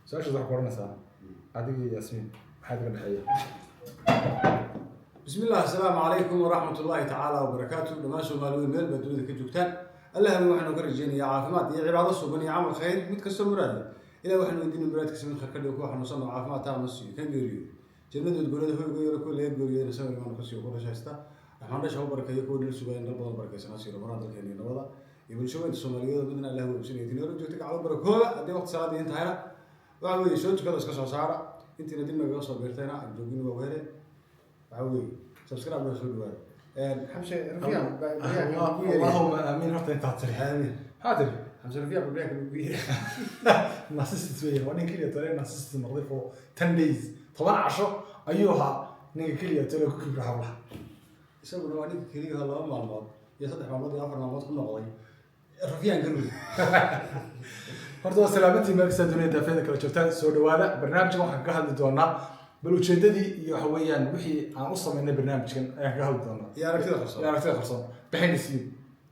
سؤال شو ذكر مثلا هذه ياسمين حاجة الحياة. بسم الله السلام عليكم ورحمة الله تعالى وبركاته. لما سومالوين ميل بدون كجوكتان الله هو وحنا كرجين يا عافمات يا عباد الصوبني يا عمل خير متكسر مراد إلى وحنا ودين مراد كسبين خير كله وحنا وصلنا عافمات تام السي كان يريد جنة الجولة هو يقول كل يقول يسوي ما نقصي وكل شيء استا احنا شو بركة يقول السبعين نبض بركة سناسير مراد الكيني نبض يقول شو الصوماليين بدنا الله هو بسنة يدين ورجعتك على بركة هذا وقت صلاة انت هنا وعوي شو كذا اسكت صارا انت نديم ما يوصل بيرتنا جوجين وغيره عوي سبسكرايب وسوي حمزة رفيع اللهم امين رحت انت آمين هذا حمزة رفيع ببيعك ببيع ناسست وين وانا كليه ترى ناسست نظيفه 10 days طبعا 10 ايوها نيجي كليه ترى كبر حولها يسوي رواني كليه الله معلومات يا صدق معلومات يا أفر معلومات كلنا قضي رفيع قلبي horta waa salaamantii meel kasta dunida daafeeda kala joogtaan soo dhawaada barnaamijkan waxaan ka hadli doonaa bal ujeedadii iyo waxa weeyaan wixii aan u sameynay barnaamijkan ayaan ka hadli doonaa يا ركتي خلصان yaa aragtida qarsoon behind the scene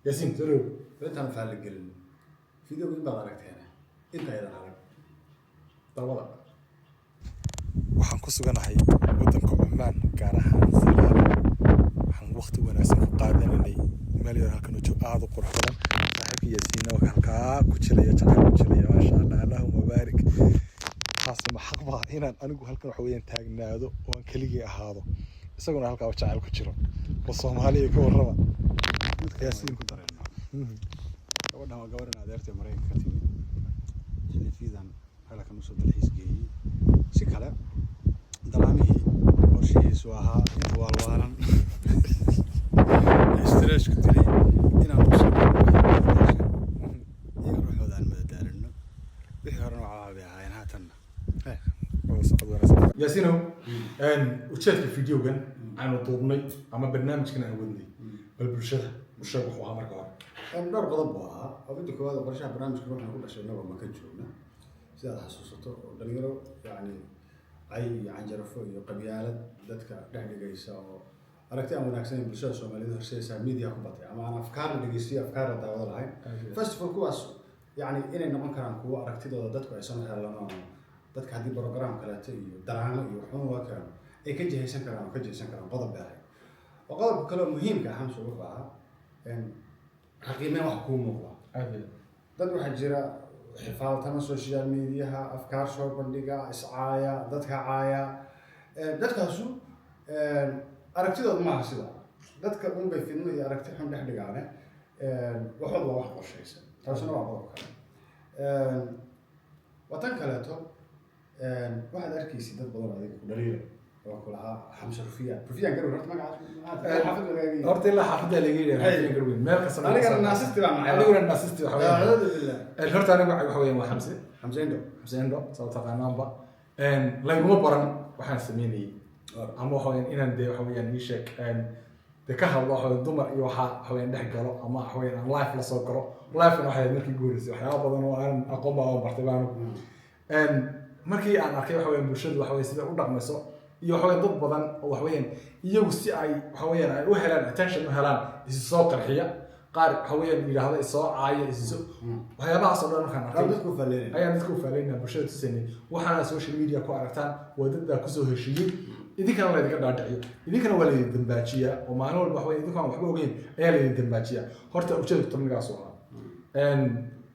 yaasiin soo dhawow انت انا فعل قلبي فيديو قلبي بعد ركتينا انت ايضا عرب dawada waxaan ku suganahay wadanka Oman gaar ahaan Salaam waxaan waqti wanaagsan ku qaadanay meel yar halkan oo aad u qurux badan saaxiibkii yaasiin oo halkaa ku jiraya jacayl ku jiraya ma sha Allah Allahumma baarik taas ma xaq baa inaan anigu halkan wax weeyaan taagnaado oo aan keligii ahaado isaguna halkaa jacayl ku jiro oo Soomaaliya ka warraba yaasiin ku dareeno gabadhan waa gabar adeertay Mareykanka ka timid xilifiidan halkan usoo dalxiis geeyay si kale dalaamihii qorshihiisu ahaa inta waalwaalan استريش كتير إنا نوصل يروح هذا المدارنا بيحرنا عابي هاي هاتنا yaasiinow ujeedka videogan aanu duubnay ama barnaamijkan aan wadnay bal bulshada wuxuu ahaa marka hore dhowr qodob buu ahaa oo midda koowaad qorshaha barnaamijka waxaan ku dhashay inagoo maka joogna sidaad xasuusato oo dhalinyaro yacni ay canjarafo iyo qabyaalad dadka dhex dhigaysa oo aragti aan wanaagsan bulshada Soomaaliyeed horseedaysa media ku batay ama aan afkaar dhageystiyo afkaar daawada lahayn festival kuwaas yani inay noqon karaan kuwa aragtidooda dadku ay soo helaan dadka hadii program kale iyo daraamo iyo waxun waa karaan ay ka jihaysan karaan qodob baahay oo qodob kale muhiim ka ah soo baa xaqiiqo wax ku muuqda dad waxa jira xifaaltana social media afkaar soo bandhiga iscaaya dadka caaya dadkaasu aragtidooda ma aha sida dadka un bay fidno iyo aragti xun dhex dhigaane waxood waa wax qorshaysan taasuna waa qodob kale watan kaleeto waxaad arkaysid dad badan adiga ku dhaliila oo ku lahaa xamsa rufiya garow horta magacaas xaafid wadaagay horta ilaa xaafida laga yiraahdo garow meel ka sanad aniga naasisti baa macay aniga naasisti waxa weeyaan horta aniga waxa weeyaan waa xamse indo soo taqaanaanba layguma baran waxaan sameynayay ama waxa weeyaan inaan de waxa weeyaan ii sheeg de ka hadlo waxa dumar iyo waxa weeyaan dhex galo ama waxa weeyaan live la soo galo live waxa markii guurisay waxyaabo badan oo aan aqoon baa bartay baan markii aan arkay waxa weeyaan bulshadu waxa weeyaan sida u dhaqmayso iyo waxa weeyaan dad badan oo waxa weeyaan iyagu si ay waxa weeyaan ay u helaan attention u helaan is soo qarxiya qaar waxa weeyaan yiraahdo is soo caaya is soo waxyaabahaas oo dhan markaan arkay dadku faaleen bulshada tusayay waxaana social media ku aragtaan wadada ku soo heshiiyay idinkana la idinka dhaadhiciyo idinkana waa la idin dambaajiya oo maalin walba wax weyn idinkaan waxba ogeyn ayaa la idin dambaajiya horta ujeedku tamnigaas oo ah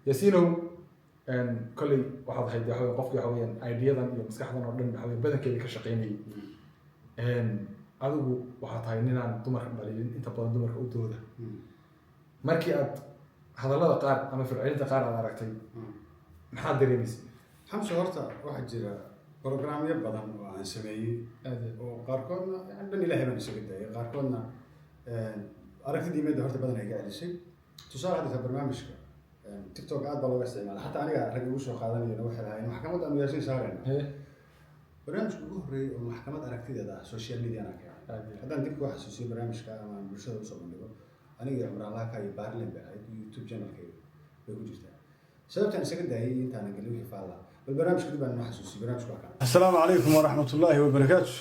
yaasiinow kolley waxaad ahayd waxa weyn qofkii waxa weeyaan ideadan iyo maskaxdan oo dhan waxa weyn badankeeda ka shaqeynayay adigu waxaad tahay ninaan dumarka dhalin inta badan dumarka u dooda markii aad hadallada qaar ama fircilinta qaar aad aragtay maxaad dareemaysay xamsa horta waxaa jira برنامج بدن وعن سماعي وقاركونا عندنا إلى هنا نسوي ده قاركونا أركض دي مدة هرت بدن هيجي على شيء تصار هذا البرنامج تيك توك عاد بالله استعمال حتى أنا رجع وش وقادني أنا وحلا هاي محكمة أمي ياسين صارين برنامج جوهري ومحكمة أركض ده سوشيال ميديا أنا كمان هذا عندك واحد سوسي برنامج كمان برشة وصل منه أنا عمر الله كاي بارلين بعد يوتيوب channel كي بيقول جدا سبب تاني سكت ده هي أنت أنا قلبي فعلا البرنامج كده بقى محسوسي برنامج واقع. السلام عليكم ورحمة الله وبركاته.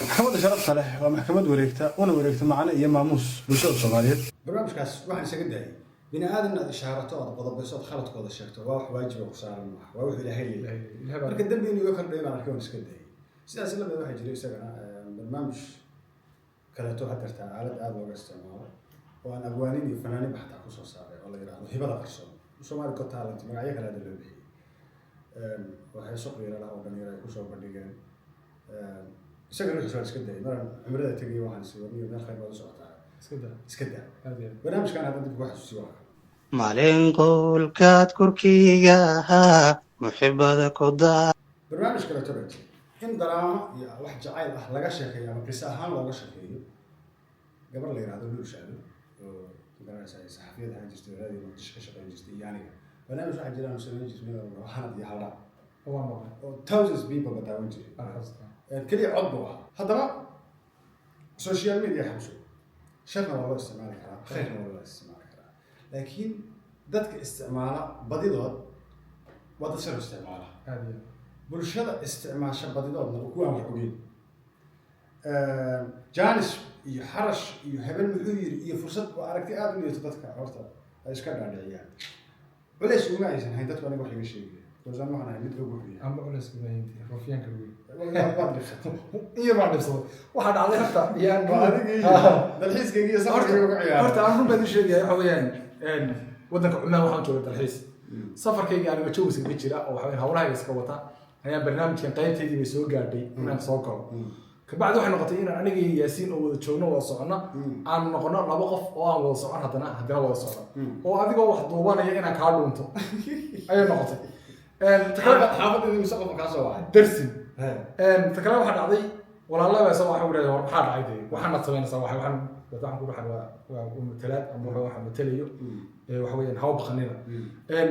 محكمة شرف صالح ومحكمة وريكتا وأنا وريكتا معنا أيام ماموس بشر الصوماليات. برنامج كاس واحد سكت ده bini aadan aad ishaarato aad qodobeyso aad khaladkooda sheegto waa wax waajiba ku saaran maaha waa wuxuu ilaahay leeyahay marka dambi inuu iga kordhayo baan arkay waan iska dayay sidaas la mid waxaa jiray isagana barnaamij kaleeto waxaa jirtaa aalad aad looga isticmaalo oo aan abwaanin iyo fanaanin xataa kusoo saaray oo la yidhaahdo hibada qarsoon Soomaali Got Talent magacyo kale loo bixiyay waxay soo qiirada oo dhalinyaro ay kusoo bandhigeen isagana wuxuu iska dayay maraan cimrada tagay waxaan sii wadnay meel khayr badan socotaa iska daa barnaamijkan hadda dib wax sii waa maalin qolkaad korkeyga ahaa muxibada ku daa barnaamij kale tabay in daraama iyo wax jacayl ah laga sheekeeyo ama qiso ahaan looga sheekeeyo gabar la yiraahdo Luushaado oo garaysa saxafiyada aan jirtay raadiyo Muqdisho ka shaqeyn jirtay yani barnaamij waxa jiraan soo jirnay oo hanad iyo halda oo thousands people that are into kaliya codbo haddaba social media xabso sharna waa loo isticmaali karaa khayrna waa loo isticmaali karaa laakiin dadka isticmaala badidood waa dad shar isticmaala bulshada isticmaasha badidoodna ku aan wax ogeyn jaanis iyo xarash iyo habeen muxuu yiri iyo fursad oo aragti aad u leeyahay dadka horta ay iska dhaadhiciyaan culays uma aysan hayn dadku aniga wax laga sheegay doosaan waxaan ahay mid ugu xiriir amba culays kuma hayn rufiyaanka weyn iyo ma dhibsado waxa dhacday horta yaan dalxiiskayga iyo safarkayga ku ciyaar horta aan runbaa sheegay waxa weeyaan wadanka Cumaan waxaan joogay dalxiis safarkayga aniga joogis ka jira oo waxa weeyaan hawlaha iska wata ayaan barnaamijkan qaybteedii bay soo gaadhay inaan soo galo kabacdi waxay noqotay inaan aniga iyo Yaasiin oo wada joogno wada socono aan noqono laba qof oo aan wada socon haddana wada socon oo adigoo wax duubanaya inaan ka dhuunto ayay noqotay xaafadda mise qof ka soo wacay darsin takala waxa dhacday walaalada waxa waxa uu leeyahay waxa dhacay waxaan sameynaysaa waxaan ku dhaxal waa matalaad ama waxa matalayo waxa weeyaan haw baqanina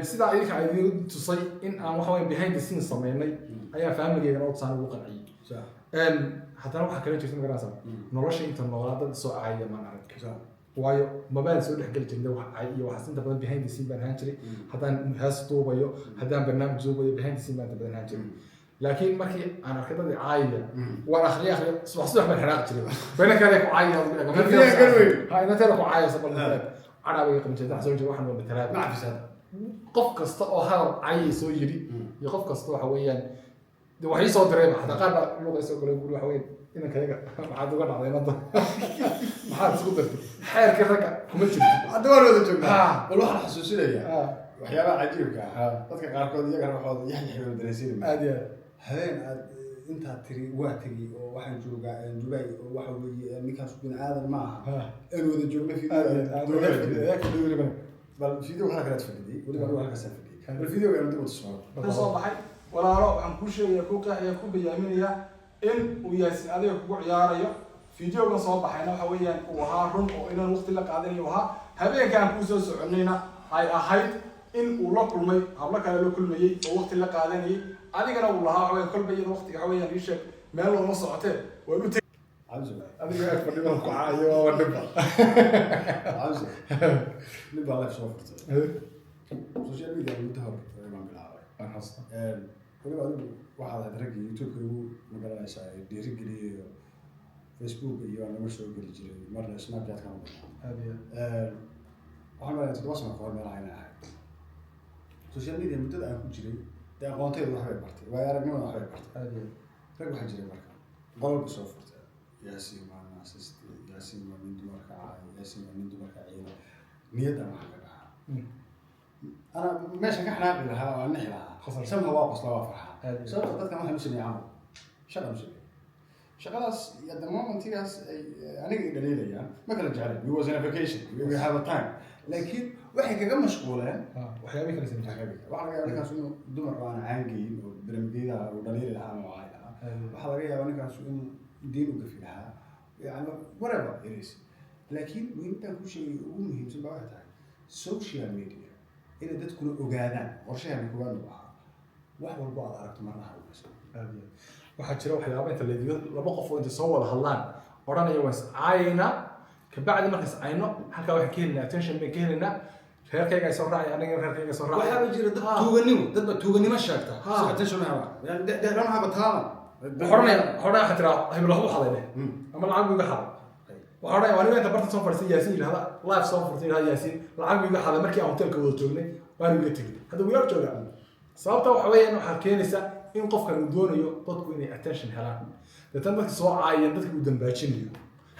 sida ayka ay tusay in aan waxa weeyaan behind the scenes sameynay ayaa family-ga oo taan ugu qanciyay haddana waxa kale jirta magaranaysa nolosha inta noolaada soo caayay ma arag waayo mabaan soo dhaxgal jirnay wax ay iyo wax inta badan behind the scenes baan ahaan jiray haddaan hees duubayo haddaan barnaamij duubayo behind the scenes baan badan ahaan jiray laakiin markii aan arkay dad caayaya waan akhriya subax baan xiraaq jiray bayna kale ku caayay ha ina tara ku caayay sabab carabiga qamjada soo jeedo waxaan wada talaad macfisad qof kasta oo hal caayay soo yiri iyo qof kasta waxa weeyaan waxay soo dareema hatta qaar luqay soo kale waxa weeyaan inaan kaga maxaad uga dhacday nada maxaad isku dartay xeerka raga kuma jirto hadda waan wada joognaa bal waxaan xasuusinayaa waxyaabaha cajiibka ah dadka qaarkood iyaga waxooda yaxyaxay dareesay aad iyo habeen aad inta tiri waa tagi oo waxaan joogaa Dubai oo waxa weeye ninkaas bin aadan ma aha aan wada joogno fiideo bal fiideo waxa kala fadhiyay waliba waxa ka safadiyay bal fiideo aan dib u soo baxay walaalo waxaan ku sheegay ku qaaciya ku bayaaminaya in uu Yaasiin adiga kugu ciyaarayo fiideoga soo baxayna waxa weeyaan uu ahaa run oo inaan waqti la qaadanayo ahaa habeenkan ku soo soconayna ay ahayd in uu la kulmay habla kale la kulmayay oo waqti la qaadanayay adigana uu lahaa waxa kolbayada waqtiga waxa weeyaan ii sheeg meel loo socotay way u tagay adiga aad fadhido ku caayo waa dhibba dhibba la soo furtay social media mudahab ma bilaabay aan xasta waliba adigu waxaad had ragii YouTube-ka ugu magaranaysaa dhiirigeliyay Facebook iyo aan laga soo geli jiray marna Snapchat ka waxaan marayaa 7 sano ka hor meel ayna ahayd social media mudada aan ku jiray dee aqoontaydu waxbay bartay waayo aragnimada waxbay bartay rag waxaa jiray marka qolba soo furtay Yaasiin waa naasist Yaasiin waa nin dumarka caay Yaasiin waa nin dumarka ciidan niyadda waxaa laga أنا ماشي كحنا لها ونحي لها سمها واقص لها فرحة سوف تذكر مثلا مش اللي عمل شغل مش شغل يا دمام أنت ياس أنا دليل يعني ما كان جعله he was on a vacation we have a time لكن واحد كان مشغولين وحياة بيك لسه حبيبي واحد قال لك شنو دمر أنا عانجي وبرمجيها ودليل لها وعائلها واحد قال أنا كان شنو دين وقفلها يعني whatever it is لكن وأنت كل شيء مهم سبب واحد social media إن dadkuna ogaadaan qorshahan kuwan wax walba aad aragto marna waxa jira waxyaabo inta leeyo laba qof oo inta soo wada hadlaan oranaya was ayna ka bacdi markaas ayno halka wax keenna attention bay keenna reerkayga ay soo raacay aniga reerkayga soo raacay waxa jira dad tuuganimo sheegta si attention ma haba yani dheerana haba taalan horna xatira hay loo xaday ama lacag uga xaday waxaan waan inta barta soo farsi yaasiin yiraahdo live soo farsi yiraahdo yaasiin lacag iga xaday markii aan hotelka wada joognay waan iga tagay hadda wiil jooga sababta waxa weeyaan waxa keenaysa in qofkan uu doonayo dadku inay attention helaan dadka dadka soo caayeen dadka uu dambaajinayo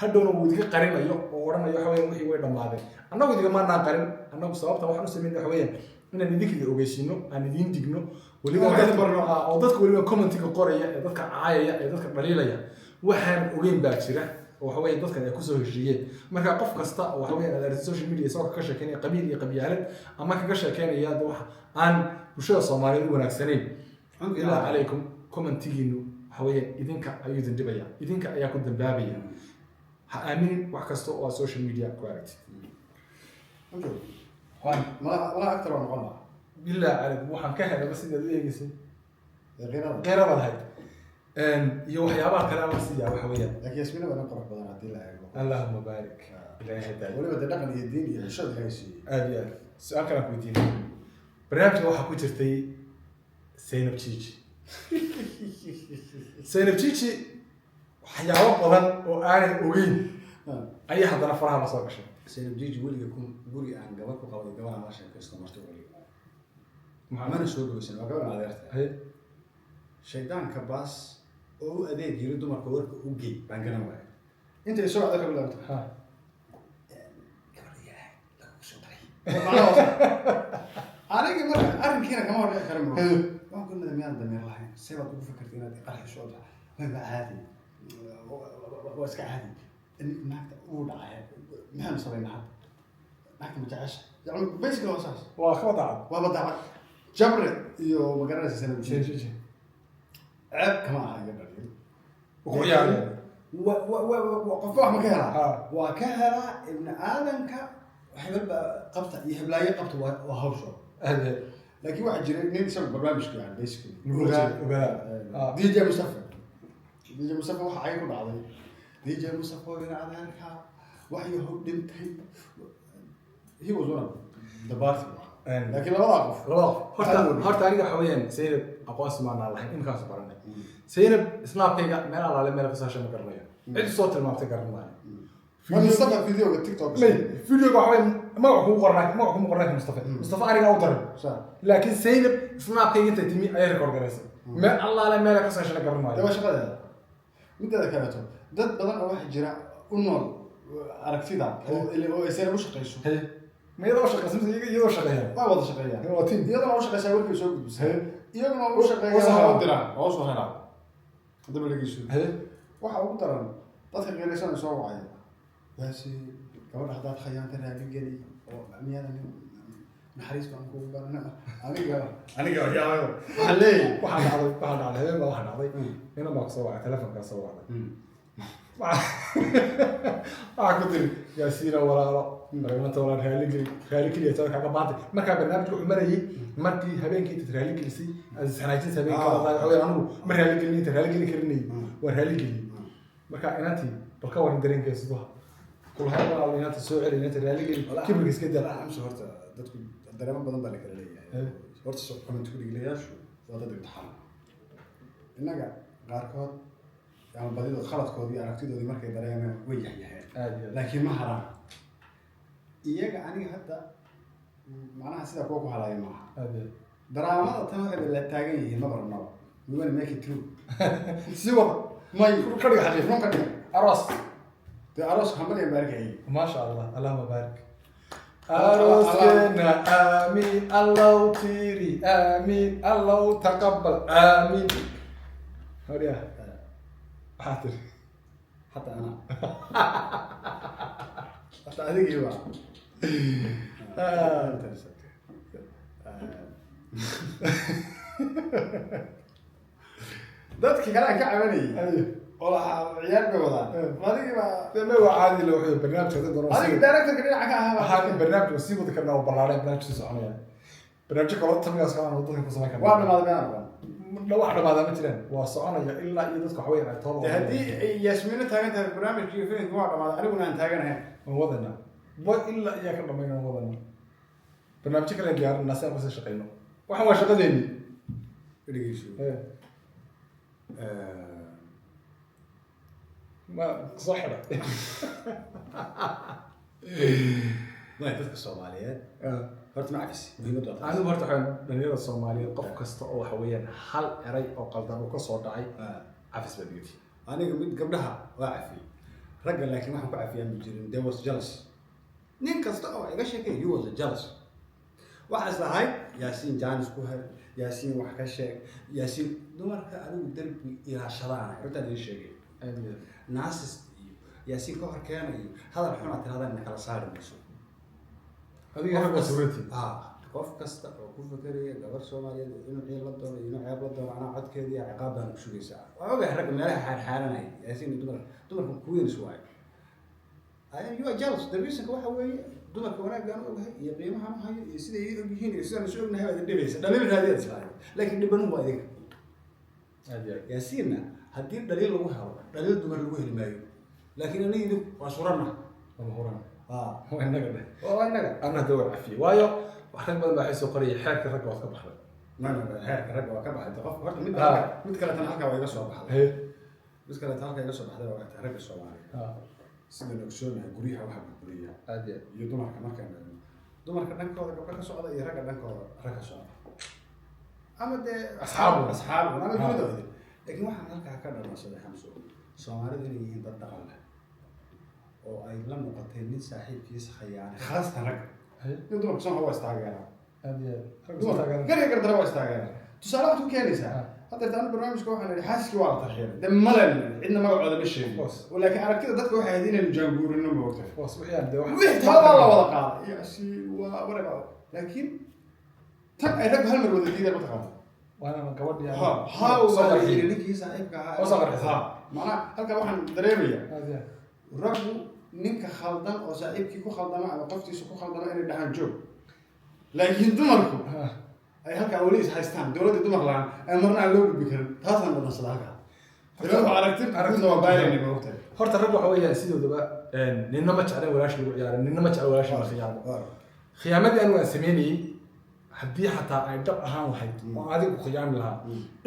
hadhowna uu idiga qarinayo oo oranayo waxa weeyaan wixii way dhamaadeen annagu idiga ma naan qarin annagu sababta waxaan u sameeyay waxa weeyaan inaan idinka ogeysiino aan idin digno waliba dadka waliba commentiga qoraya ee dadka caayaya ee dadka dhaliilaya waxaan ogeyn baa jira waxa weeye dadkan ay ku soo heshiiyeen marka qof kasta waxa weeye aad social media soo ka sheekeynaya qabiil iyo qabyaalad ama kaga sheekeynaya wax aan bulshada Soomaaliyeed u wanaagsaneyn ilaa calaykum commentigiinu waxa weeye idinka ayuu idin dhibaya idinka ayaa ku dambaabaya ha aamin wax kasta oo social media ku aragtid ما أكثر من غلط. بالله عليك waxaan ka helay bas inaad u eegaysay غيرها lahayd iyo waxyaabaha kale ama sida waxa weeyaan لكن ياسمين ولا قرح بدن عدي لا اللهم بارك ilaahay hadaay waliba dhaqan iyo diin iyo xishad haysi aad iyo aad su'aal kale ku weydiinay barnaamijka waxa ku jirtay Zainab Chichi Zainab Chichi waxyaabo badan oo aanay ogeyn ayaa haddana faraha la soo gashay Zainab Chichi waliga kun guri aan gabadh ku qabay gabadh aan la sheekaysto marti waliga maxamed soo dhawaysan waa gabadh adeerta shaydaanka baas oo u adeeg yiri dumarka warka u geey baan garan waayay inta soo wada ka bilaabto aniga marka arrinkiina kama hor karin bro waan ku nadamiyaan dameer lahayn sabab ugu fikirtay inaad qarxiso way caadi waa iska caadi in naagta uu dhacay maxaan sameynaa naagta mutacash yani basically waa saas waa ka wadacad waa wadacad jabre iyo magaranaysa Zainab Chichi ceeb kama aha iga dhalin وقيانا وقف واحد ما كهلا وكهلا ابن آدم وحبل قبطة يهبلاي قبطة وهوشة لكن واحد جري نين سوى برنامج يعني بيسكلي دي جي مصطفى واحد عيكون عظيم دي جي مصطفى وين عذانك واحد يهود دمتي هي وزونا دبارتي لكن لا واقف هرت أنا حوالين سيد أقواس معنا الله إن كان سبحانه سيد سناب كيجا ما لا على ملا فساشة مكرنايا عند صوت ما بتكررناه مصطفى فيديو التيك توك فيديو حوالين ما هو قرناك مصطفى أنا أوتر لكن سيد سناب كيجا تتمي أي ريكورد جالس ما الله على ملا فساشة مكرنايا ده وش هذا متى ذكرته ده بدل واحد جرا إنه أركتيدا اللي هو يصير مش قيسو ما يدور شقة يدور شقة ما وضع شقة هو تين يدور مش قيسو يقول كيسو بس يدور مش قيسو ودرا أو صهرا هذا بلقي شو واحد ودرا تدخل غير سنة سوا وعيا بس كمان أحداث خيان ترى بيجري وعميانا نحريس بانكو أنا قال يا علي واحد على هذا واحد على هنا ما صور تلفون كان صور كنت يا سيرة ولا ما تورا هالي كلي ترى كذا بعض ما كان برنامج المرة مرتي هبين كي تترهلي كلسي السناجين سبين كذا أو يعني مرهلي كلي ترهلي كلي كرني ورهلي كلي ما كان أنتي بكون درين كيسبها كل هذا على نات السوق على نات الرهلي كلي كيف بقيس كده لا أمس هرت دتك الدرام بدن بالك ليه هرت السوق كمان تقول لي شو وهذا الامتحان إنك قاركود يعني بديت الخلط كودي أنا كتير دي مركز دريمة ويجي لكن ما حرام إياك أنا حتى معناها سيدا كوكو هلاي معها دراما تما اللي تاجي ما برنامج وين ميك ترو سوى ما يكون كذا حاجة فلان كذا أراس أراس هم اللي يبارك هي ما شاء الله اللهم بارك أراس كنا آمين الله تيري آمين الله تقبل آمين هوريا حاضر حتى أنا حتى هذيك يبغى dadka kale ka cabanayay oo ciyaar bay wadaan adiga ma waa caadi loo xiro barnaamijka dad doonay adiga director ka dhinaca ka ahaa waxaan barnaamijka sii wada karnaa oo ballaaray barnaamijka soconaya barnaamijka kale tamigaas kana wadada ku sameyn karnaa waa dhamaadeen la wax dhamaada ma jiraan waa soconaya ilaa iyo dadka waxweyn ay toolo hadii yasmiina taagan tahay barnaamijkii filimka waa dhamaada aniguna aan taaganahay wadana wa ilaa iyo ka dhamayna wadana barnaamijka kale diyaarinaa si aan ka shaqeyno waxaan waa shaqadeeni ما صحرا ما dadka Soomaaliyeed horta ma cafis muhiimad waa anigu horta waxaan dhalinyarada Soomaaliyeed qof kasta oo waxa weeyaan hal eray oo qaldan uu ka soo dhacay cafis baa digti aniga mid gabdhaha waa cafiyay ragga laakiin waxaan ku cafiyay ma jirin they was jealous nin kasta oo iga sheekay you was jealous waxaas lahayd yaasiin jaanis ku hay yaasiin wax ka sheeg yaasiin dumarka anigu dalbi ilaashadaan horta ay sheegay naasis yaasiin ka hor keenay hadal xun aad tirahdaan kala saari mayso adiga ragga suurti qof kasta oo ku fakaraya gabar Soomaaliyeed inuu ciil la doono inuu ceeb la doono ana codkeedii ciqaab baan ku sugaysaa waa ogahay rag meelaha xaaranay yaasiin dumarku ku weyn iswaay you are jealous the reason waxa weeye dumarka wanaaggan ogahay iyo qiimaha ma hayo iyo sida ay og yihiin iyo sida aan soo ognahay waa dhibaysa dhalin raadiyad islaan laakiin dhibanu waa idin yaasiinna haddii dhaliil lagu helo dhaliil dumar lagu heli maayo laakiin anigu waa surana waa inaga ana dawr cafiye waayo waxaan badan baa soo qoriyay xeerka ragga waa ka baxday xeerka ragga waa ka baxday qof horta mid kale tan halka waa iga soo baxday mid kale tan halka iga soo baxday waa ragga Soomaaliyeed sida ogsoonahay guryaha waxa burburiya iyo dumarka markaan dumarka dhankooda gabdhaha ka socda iyo ragga dhankooda ragga socda ama de asxaab ama dunida laakiin waxaan halka ka dhalansaday xamso Soomaalidu inay yihiin dad dhaqan leh oo ay la noqotay nin saaxiibkiisa khiyaanay khaasatan rag dumarka Soomaaliya waa istaageeraan ragga gardara waa istaageeraan tusaale waxaad ku keenaysaa hadda taan barnaamijka waxaan leeyahay xaaskii waa la tarxiilay de malan cidna magacooda ma sheegin laakiin aragtida dadka waxay ahayd inaynu jaanguurino ma ogtahay wixii aan de wixii talaba la wada qaaday yaasi waa waraqa laakiin tan ay rag hal mar wada diiday ma taqaan وانا gabadh yaa ha waa ninkii saaxiibka ahaa oo saaqarxisa macna halka waxaan dareemaya raggu ninka khaldan oo saaxiibkii ku khaldama ama qoftiisa ku khaldama inay dhahaan joog laakiin dumarku ay halka waliis haystaan dawladda dumar laan ay marna loo gudbi karin taasna ma nasalaha ilaa aragtida waa baalayna ma ogtahay horta rag waxa weeyaan sidoodaba ninna ma jeclaan walaash lagu ciyaaray ninna ma jeclaan walaash la khiyaamo khiyaamadii aan waan sameeyay haddii xataa ay dhab ahaan lahayd oo adigu khiyaami lahaa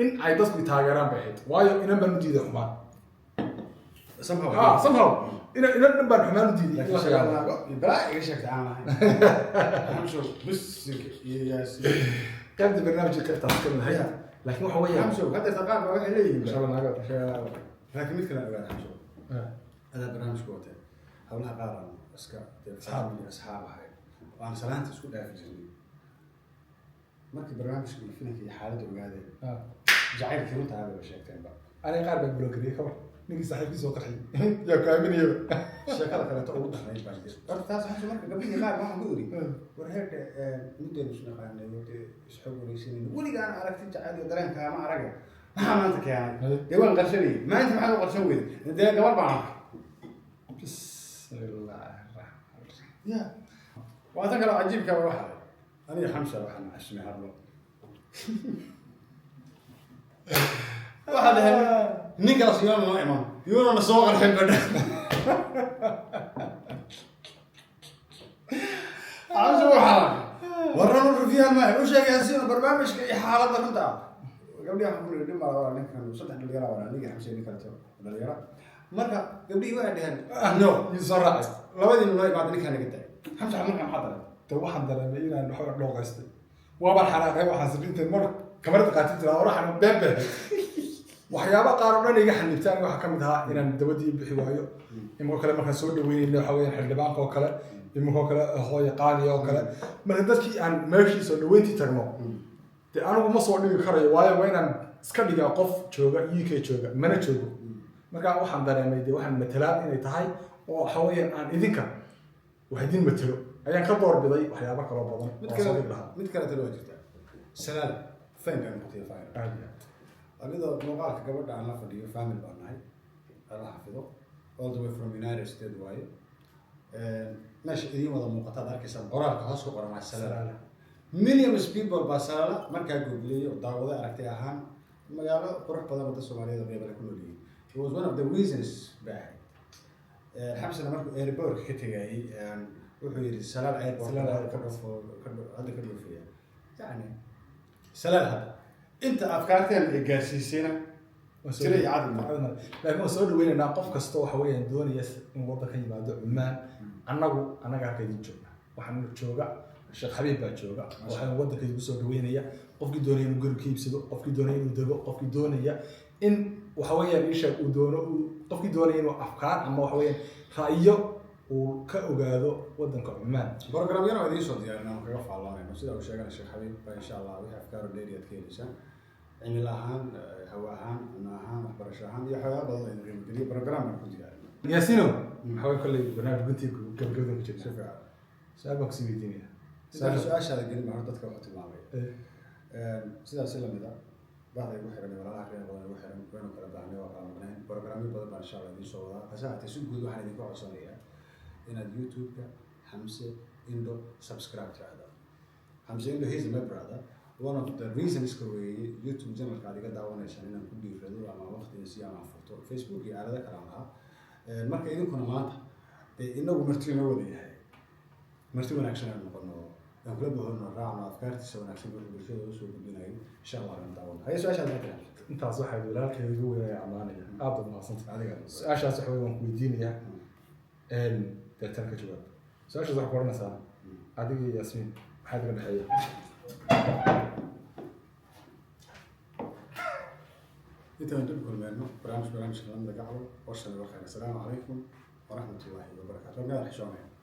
in ay dadku taageeraan bay ahayd waayo inan baan u diiday xumaan somehow inan baan xumaan u diiday la khiyaamo balaa iga sheegtay aan lahayn hamsho bis iyo yaasiin قبل برنامج الكرت كم هي لكن هو وياه حمشو هذا تقال ما وحي لي ان شاء الله نقدر ان شاء الله لكن مثل انا حمشو هذا برنامج كوته حولها قارن اسكا اصحاب هاي وانا سلامت اسكو دافع جنبي markii barnaamijka filimkii xaaladda ogaadeen jacaylkii runta aad u sheegteen ba ana qaar baan blockay ka war ninkii saaxiibkiisa oo qarxay yaa kaaminayo sheekada kale oo u dhaxay baa jirta taas waxa marka gabadhii qaar waxaan ku iri war heerka muddo isna qaanay isxoog wareysiin waliga aan aragti jacayl iyo dareenka ma araga maxaa maanta keenay deewan qarshay maanta maxaa qarshan weyd dee gabar baan bismillahirrahmanirrahim ya waa tan kale cajiibka waxa أنا حمشة وحنا عشنا هذا واحد نيكلاس يوم ما إمام يقول أنا صغر الحين بدأ عاوز واحد ورانا فيها الماء وش جاي يصير برنامج كي حالة كنت قبل يوم أقول لهم على نكمل صدق الجرا ولا نيجي حمشة نكرته ولا الجرا مرة قبل يوم واحد نو يصرع لو بدي نلاقي بعد نكهة نقطع حمشة عمرها محاضرة waxaan dareemay inaan xoog dhooqaystay waaba xanaaqay waxaan sabinta mar kamarada qaatay taa waxaan beebay waxyaabo qaar oo dhan iga xanibtaan waxa kamid ahaa inaan dabadii bixi waayo imko kale markaan soo dhaweynay waxa weeyaan xildhibaanka oo kale imko kale hooyo qaali oo kale marka dadkii aan meeshii soo dhaweyntii tagno de anigu ma soo dhigi karayo waayo waa inaan iska dhigaa qof jooga UK jooga mana joogo marka waxaan dareemay de waxaan matalaan inay tahay oo waxa weeyaan aan idinka wax idin matalo ayaan ka doorbiday waxyaabo kala badan mid kale talo jirta salaal faanka noqotay faanka adoo muuqaalka gabadha aan la fadhiyo family baan nahay Allah xafido all the way from United States way meesha idin wada muuqataa arkaysa qoraalka hoos ku qoran salaal millions people baa salaala markaa googliyo daawada aragtay ahaan magaalo qurux badan oo Soomaaliyeed qeyb ku nool yihiin it was one of the reasons back xabsana markuu airport ka tagay wuxuu yiri salaal ay ka dhafo hada ka dhafaya yani salaal hada inta afkaarteen ay gaarsiisayna Jiray caadi laakiin waan soo dhaweynaynaa qof kasta waxa weeyaan doonaya in waddanka yimaado Cumaan annaga halka idin joogna waxaan jooga Sheekh Xabiib baa jooga waxaan waddanka idin soo dhaweynaya qofkii doonaya inuu guri ka iibsado qofkii doonaya inuu dego qofkii doonaya in waxa weeyaan isha uu doono qofkii doonaya inuu afkaar ama waxa weeyaan ra'yo uu ka ogaado waddanka Cumaan barnaamijyada waa idiin soo diyaarinaa kaga faallaanayno sida uu sheegay Sheekh Xabiib insha Allah wixii afkaar dheeri aad ka helaysaa cimil ahaan hawa ahaan cunno ahaan waxbarasho ahaan iyo waxyaabo badan aynu qiimo geliyo barnaamijka ku diyaarinaa yaasino waxaa kale barnaamij guntii gabagabada ku jirta su'aal baan kusii weydiinaya su-aashaada gelin baa dadka waxu tilmaamay sidaas la mid ah bahday ugu xiran walaalaha reer badan ugu xiran waynu kala baahnay waa kala maqnayn barnaamijyo badan baan insha Allah idiin soo wadaa hase haatee si guud waxaan idinku codsanayaa inaad YouTube-ka Hamse Indo subscribe tirahdo Hamse Indo he's my brother one of the reasons ka weeye YouTube channel-ka adiga daawanaysan inaan ku dhiirrado ama waqtiga si aan furto Facebook iyo aalada kale aan marka idinkuna maanta inagu marti noo wada yahay marti wanaagsan aan noqono aan kula boqorno raacno afkaartiisa wanaagsan oo bulshada u soo gudbinayo insha Allah aan daawan haye su'aashaad ma tahay intaas waxay walaalkay ugu weynaa amaanaya aad u mahadsantahay adiga su'aashaas waxa weeyaan ku weydiinaya deetan ka jawaab su'aashaas waxa ku oranaysaa adiga iyo Yaasmin maxaa idin dhaxeeya inta aan dib kulmayno barnaamijka la gacalo wasalaam alaykum wa rahmatullahi wa barakatuh